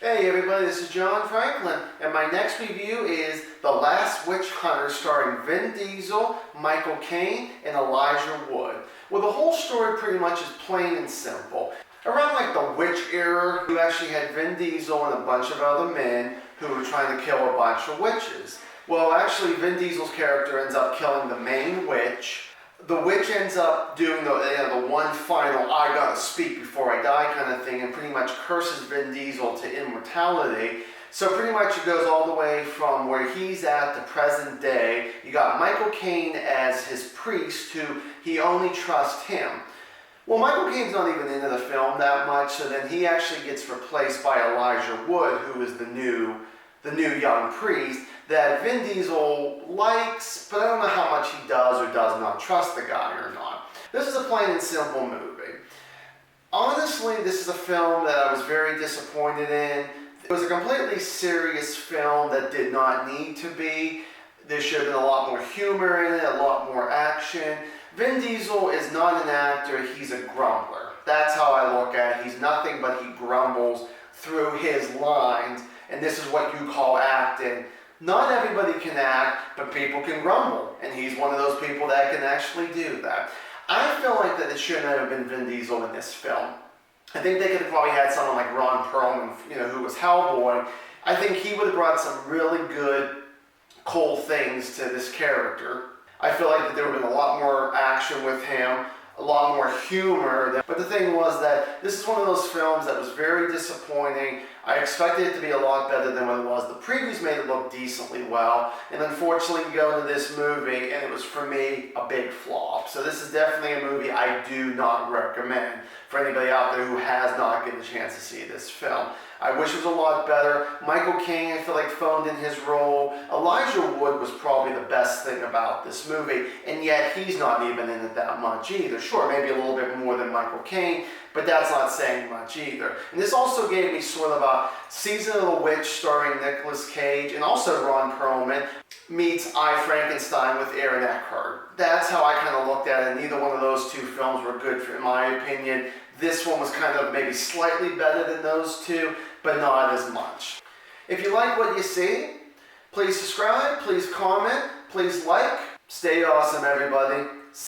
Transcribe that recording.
Hey everybody, this is John Franklin, and my next review is The Last Witch Hunter starring Vin Diesel, Michael Caine, and Elijah Wood. Well, the whole story pretty much is plain and simple. Around like the witch era, you actually had Vin Diesel and a bunch of other men who were trying to kill a bunch of witches. Well, actually, Vin Diesel's character ends up killing the main witch. The witch ends up doing the one final "I gotta speak before I die" kind of thing, and pretty much curses Vin Diesel to immortality. So pretty much it goes all the way from where he's at to present day. You got Michael Caine as his priest, who he only trusts him. Well, Michael Caine's not even into the film that much, so then he actually gets replaced by Elijah Wood, who is the new young priest that Vin Diesel likes, but I don't know how much he does or does not trust the guy or not. This is a plain and simple movie. Honestly, this is a film that I was very disappointed in. It was a completely serious film that did not need to be. There should have been a lot more humor in it, a lot more action. Vin Diesel is not an actor, he's a grumbler. That's how I look at it. He's nothing but he grumbles through his lines, and this is what you call acting. Not everybody can act, but people can grumble, and he's one of those people that can actually do that. I feel like that it shouldn't have been Vin Diesel in this film. I think they could have probably had someone like Ron Perlman, who was Hellboy. I think he would have brought some really good, cool things to this character. I feel like that there would have been a lot more action with him, a lot more humor. But the thing was that this is one of those films that was very disappointing. I expected it to be a lot better than what it was. The previews made it look decently well, and unfortunately we go into this movie and it was, for me, a big flop. So this is definitely a movie I do not recommend for anybody out there who has not gotten a chance to see this film. I wish it was a lot better. Michael Caine, I feel like, phoned in his role. Elijah Wood was probably the best thing about this movie, and yet he's not even in it that much either. Sure, maybe a little bit more than Michael Caine, but that's not saying much either. And this also gave me sort of a Season of the Witch starring Nicolas Cage and also Ron Perlman meets I, Frankenstein with Aaron Eckhart. That's how I kind of looked at it. Neither one of those two films were good, in my opinion. This one was kind of maybe slightly better than those two, but not as much. If you like what you see, please subscribe, please comment, please like. Stay awesome, everybody.